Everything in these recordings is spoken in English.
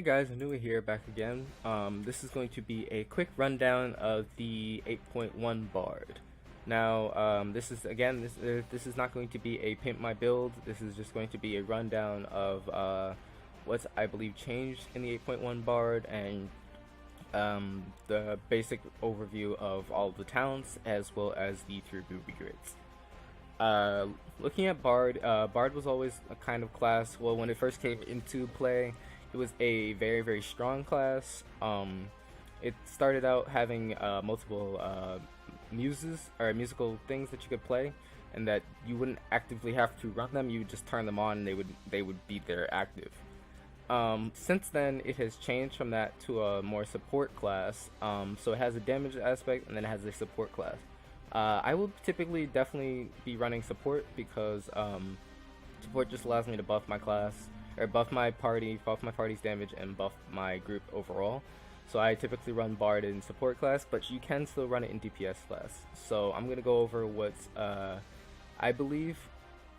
Hey guys, Nuie here, back again. This is going to be a quick rundown of the 8.1 Bard. Now, this is not going to be a pimp my build. This is just going to be a rundown of what's I believe changed in the 8.1 Bard and the basic overview of all of the talents as well as the 3 ruby grids. Looking at Bard, Bard was always a kind of class. Well, when it first came into play, it was a very, very strong class. It started out having multiple muses or musical things that you could play, and that you wouldn't actively have to run them. You would just turn them on, and they would be there active. Since then, it has changed from that to a more support class. So it has a damage aspect, and then it has a support class. I will typically definitely be running support because support just allows me to buff my class, or buff my party's damage, and buff my group overall. So I typically run Bard in support class, but you can still run it in DPS class. So I'm gonna go over what I believe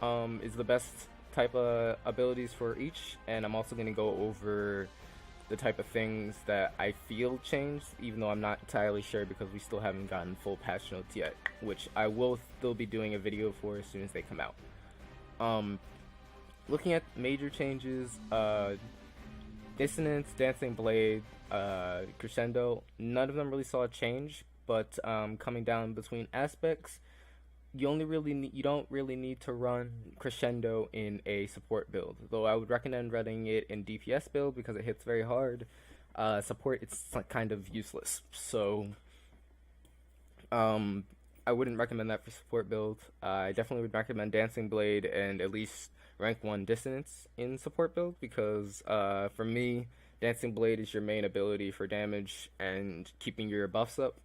is the best type of abilities for each, and I'm also gonna go over the type of things that I feel changed, even though I'm not entirely sure because we still haven't gotten full patch notes yet, which I will still be doing a video for as soon as they come out. Looking at major changes, Dissonance, Dancing Blade, Crescendo, none of them really saw a change, but coming down between aspects, you don't really need to run Crescendo in a support build, though I would recommend running it in DPS build because it hits very hard. Support, it's like kind of useless, so I wouldn't recommend that for support build. I definitely would recommend Dancing Blade and at least rank 1 Dissonance in support build because for me, Dancing Blade is your main ability for damage and keeping your buffs up,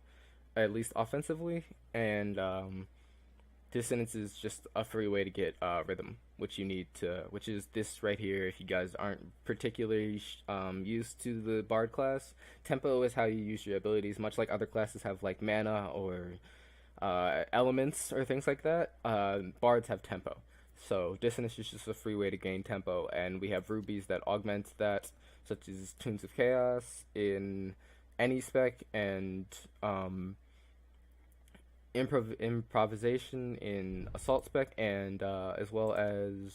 at least offensively, and Dissonance is just a free way to get rhythm, which is this right here. If you guys aren't particularly used to the Bard class, tempo is how you use your abilities, much like other classes have like mana or elements or things like that. Bards have tempo. So Dissonance is just a free way to gain tempo, and we have rubies that augment that, such as Tunes of Chaos in any spec, and improvisation in assault spec, and as well as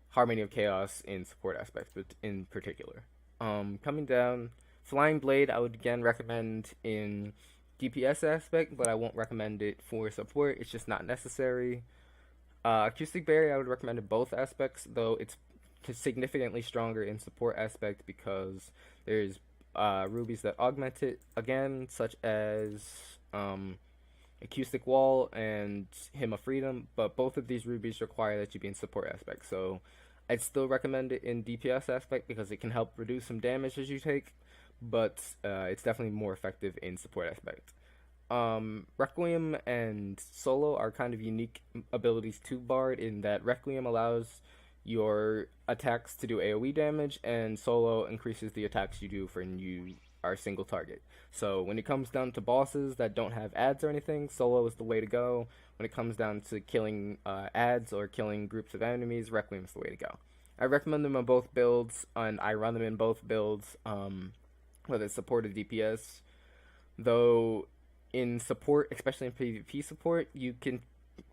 Harmony of Chaos in support aspects, but in particular. Coming down, Flying Blade I would again recommend in DPS aspect, but I won't recommend it for support. It's just not necessary. Acoustic Barrier I would recommend in both aspects, though it's significantly stronger in support aspect because there's rubies that augment it again, such as Acoustic Wall and Hymn of Freedom, but both of these rubies require that you be in support aspect, so I'd still recommend it in DPS aspect because it can help reduce some damage as you take, but it's definitely more effective in support aspect. Requiem and Solo are kind of unique abilities to Bard in that Requiem allows your attacks to do AoE damage, and Solo increases the attacks you do when you are a single target. So when it comes down to bosses that don't have ads or anything, Solo is the way to go. When it comes down to killing ads or killing groups of enemies, Requiem is the way to go. I recommend them on both builds, and I run them in both builds, whether it's support or DPS. Though in support, especially in PvP support, you can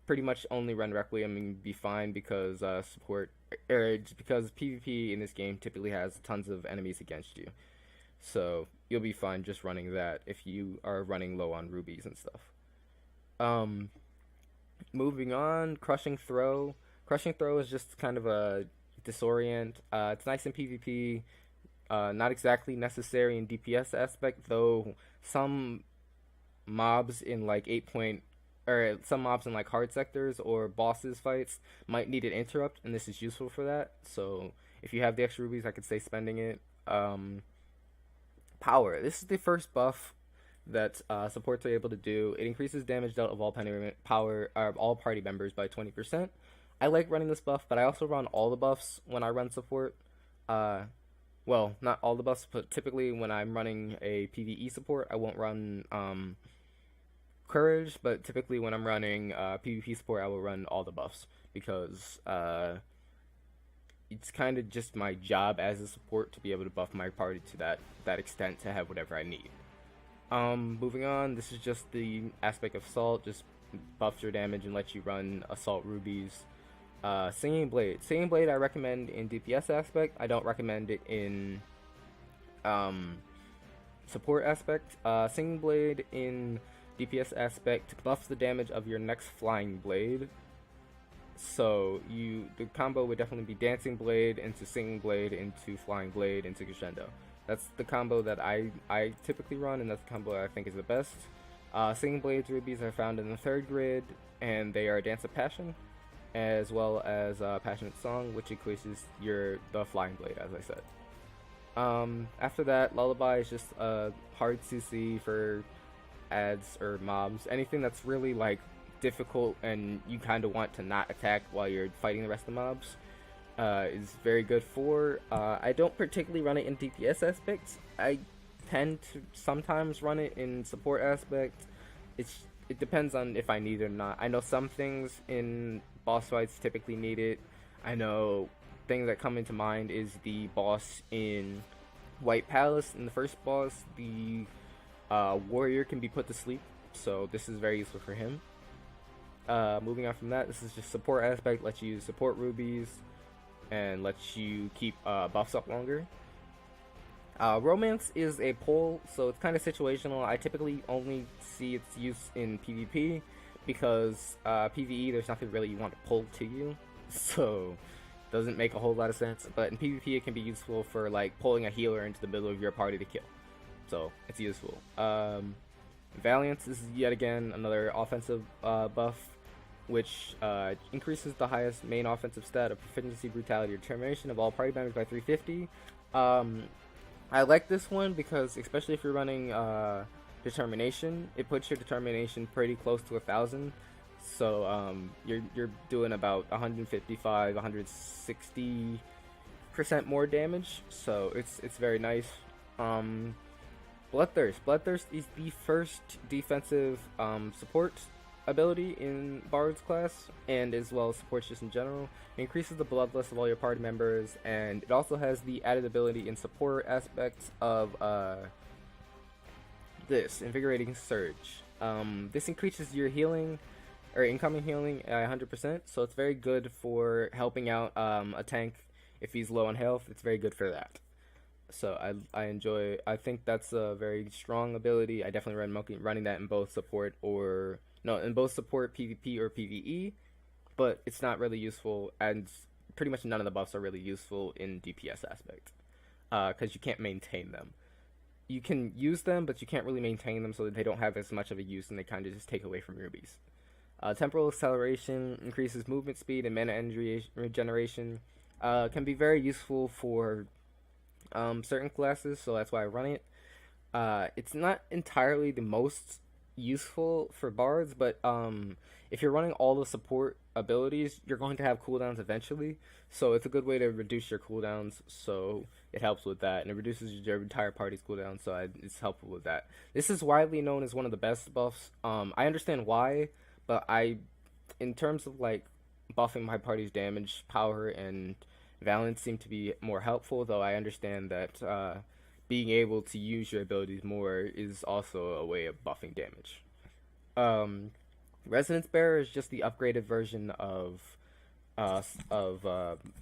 pretty much only run Requiem and be fine because because PvP in this game typically has tons of enemies against you. So you'll be fine just running that if you are running low on rubies and stuff. Moving on, Crushing Throw. Crushing Throw is just kind of a disorient. It's nice in PvP, not exactly necessary in DPS aspect, though some mobs in like some mobs in like hard sectors or bosses fights might need an interrupt, and this is useful for that. So if you have the extra rubies, I could say spending it. Power. This is the first buff that supports are able to do. It increases damage dealt of all party members by 20%. I like running this buff, but I also run all the buffs when I run support. Well, not all the buffs, but typically when I'm running a PvE support, I won't run Courage, but typically when I'm running PvP support, I will run all the buffs because it's kind of just my job as a support to be able to buff my party to that extent to have whatever I need. Moving on, this is just the aspect of Assault, just buffs your damage and lets you run Assault Rubies. Singing Blade. Singing Blade I recommend in DPS aspect. I don't recommend it in support aspect. Singing Blade in DPS aspect buffs the damage of your next flying blade. So the combo would definitely be Dancing Blade into Singing Blade into Flying Blade into Crescendo. That's the combo that I typically run, and that's the combo I think is the best. Singing Blades rubies are found in the third grid, and they are Dance of Passion, as well as Passionate Song, which increases the Flying Blade, as I said. After that, Lullaby is just a hard CC for ads or mobs. Anything that's really like difficult and you kind of want to not attack while you're fighting the rest of the mobs is very good for. I don't particularly run it in DPS aspects. I tend to sometimes run it in support aspect. It depends on if I need it or not. I know some things in boss fights typically need it. I know things that come into mind is the boss in White Palace. In the first boss, the warrior can be put to sleep, so this is very useful for him. Moving on from that, this is just support aspect, lets you use support rubies and lets you keep buffs up longer. Romance is a pull, so it's kind of situational. I typically only see its use in PvP because PvE there's nothing really you want to pull to you, so doesn't make a whole lot of sense. But in PvP it can be useful for like pulling a healer into the middle of your party to kill, so it's useful. Valiance is yet again another offensive buff, which increases the highest main offensive stat of Proficiency, Brutality, or Determination of all party members by 350. I like this one because, especially if you're running Determination, it puts your Determination pretty close to 1,000. So you're doing about 155, 160% more damage. So it's very nice. Bloodthirst. Bloodthirst is the first defensive support ability in Bard's class, and as well as supports just in general. It increases the bloodlust of all your party members, and it also has the added ability in support aspects of this Invigorating Surge. This increases your healing or incoming healing at 100%, so it's very good for helping out a tank if he's low on health. It's very good for that. So I think that's a very strong ability. I definitely recommend running that in both support PvP or PvE, but it's not really useful, and pretty much none of the buffs are really useful in DPS aspect, because you can't maintain them. You can use them, but you can't really maintain them, so that they don't have as much of a use, and they kind of just take away from rubies. Temporal Acceleration increases movement speed and mana energy regeneration. Can be very useful for certain classes, so that's why I run it. It's not entirely the most useful for bards, but if you're running all the support abilities, you're going to have cooldowns eventually, so it's a good way to reduce your cooldowns, so it helps with that, and it reduces your entire party's cooldown, so it's helpful with that. This is widely known as one of the best buffs. I understand why, but in terms of like buffing my party's damage, power, and Valence seem to be more helpful, though I understand that being able to use your abilities more is also a way of buffing damage. Resonance Barrier is just the upgraded version of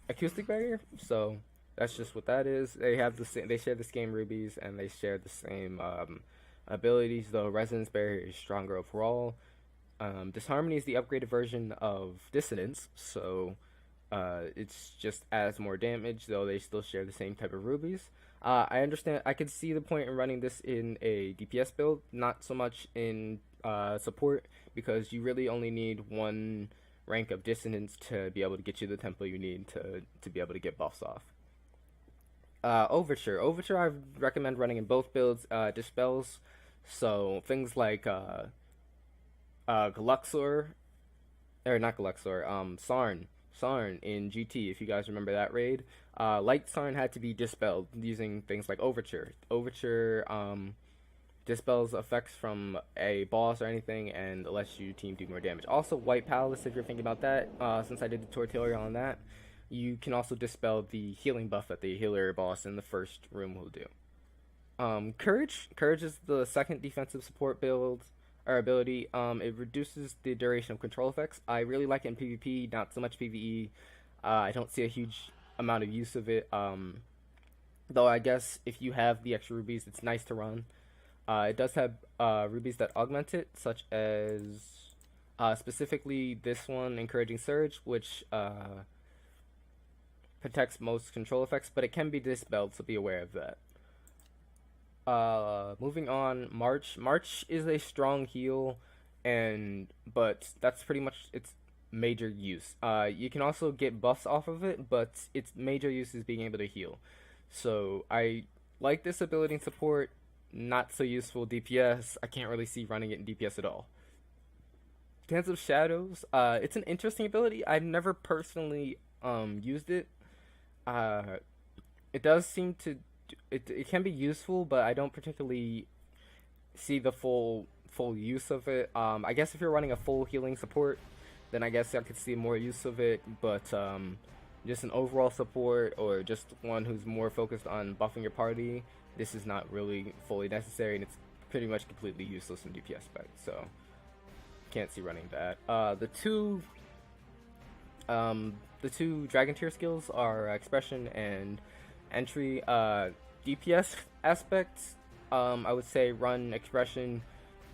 Acoustic Barrier, so that's just what that is. They share the same rubies, and they share the same abilities, though Resonance Barrier is stronger overall. Disharmony is the upgraded version of Dissonance, so it's just adds more damage, though they still share the same type of rubies. I understand. I could see the point in running this in a DPS build, not so much in support, because you really only need one rank of Dissonance to be able to get you the tempo you need to be able to get buffs off. Overture. Overture I recommend running in both builds. Dispels, so things like Gluxor, or not Gluxor, Sarn in GT, if you guys remember that raid. Light Sarn had to be dispelled using things like Overture. Overture dispels effects from a boss or anything and lets your team do more damage. Also, White Palace, if you're thinking about that, since I did the tutorial on that, you can also dispel the healing buff that the healer boss in the first room will do. Courage is the second defensive support build or ability. It reduces the duration of control effects. I really like it in PvP, not so much PvE. I don't see a huge amount of use of it. Though I guess if you have the extra rubies, it's nice to run. It does have rubies that augment it, such as specifically this one, Encouraging Surge, which protects most control effects, but it can be dispelled, so be aware of that. Moving on, March. March is a strong heal, but that's pretty much its major use. You can also get buffs off of it, but its major use is being able to heal. So I like this ability in support. Not so useful DPS. I can't really see running it in DPS at all. Dance of Shadows. It's an interesting ability. I've never personally used it. It does seem to it can be useful, but I don't particularly see the full use of it. I guess if you're running a full healing support, then I guess I could see more use of it. But just an overall support, or just one who's more focused on buffing your party, this is not really fully necessary, and it's pretty much completely useless in DPS spec. So can't see running that. The two dragon tier skills are expression and entry. DPS aspects, I would say run expression.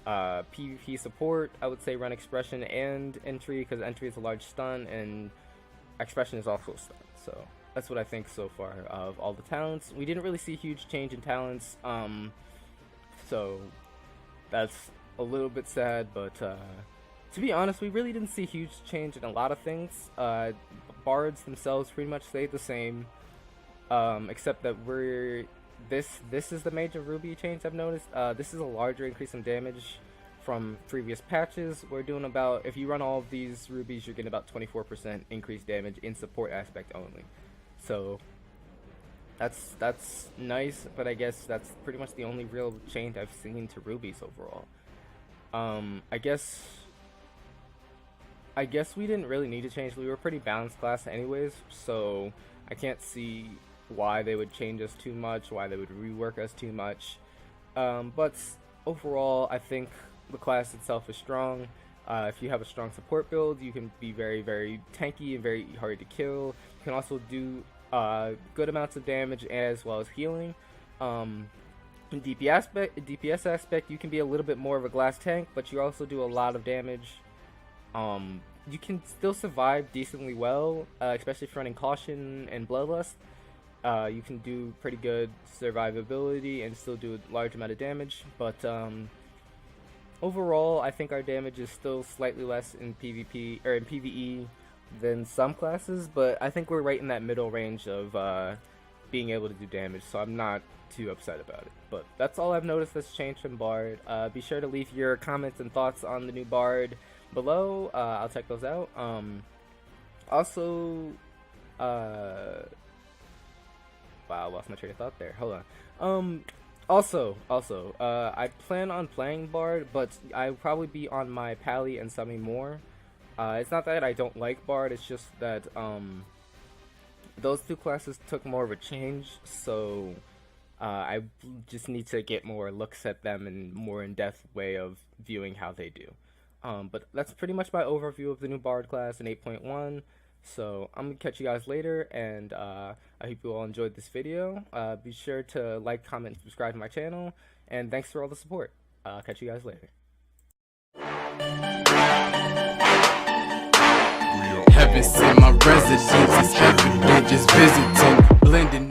PvP support, I would say run expression and entry, because entry is a large stun and expression is also a stun. So that's what I think so far of all the talents. We didn't really see a huge change in talents, so that's a little bit sad, but to be honest, we really didn't see a huge change in a lot of things. Bards themselves pretty much stayed the same, except that this is the major ruby change I've noticed. This is a larger increase in damage from previous patches. We're doing about, if you run all of these rubies, you're getting about 24% increased damage in support aspect only. So that's nice, but I guess that's pretty much the only real change I've seen to rubies overall. I guess we didn't really need to change. We were a pretty balanced class anyways, so I can't see why they would change us too much, why they would rework us too much. But overall, I think the class itself is strong. If you have a strong support build, you can be very, very tanky and very hard to kill. You can also do good amounts of damage as well as healing. In DPS aspect, you can be a little bit more of a glass tank, but you also do a lot of damage. You can still survive decently well, especially if running Caution and Bloodlust. You can do pretty good survivability and still do a large amount of damage, but overall, I think our damage is still slightly less in PvP or in PvE than some classes, but I think we're right in that middle range of being able to do damage, so I'm not too upset about it. But that's all I've noticed that's changed from Bard. Be sure to leave your comments and thoughts on the new Bard below. I'll check those out. Also, wow, I lost my train of thought there. Hold on. Also, I plan on playing Bard, but I'll probably be on my Pally and Summy more. It's not that I don't like Bard, it's just that those two classes took more of a change, so I just need to get more looks at them and more in-depth way of viewing how they do. But that's pretty much my overview of the new Bard class in 8.1. So I'm gonna catch you guys later, and I hope you all enjoyed this video. Be sure to like, comment, and subscribe to my channel, and thanks for all the support. I'll catch you guys later. Heaven sent my residence, it's every day just visiting, blending.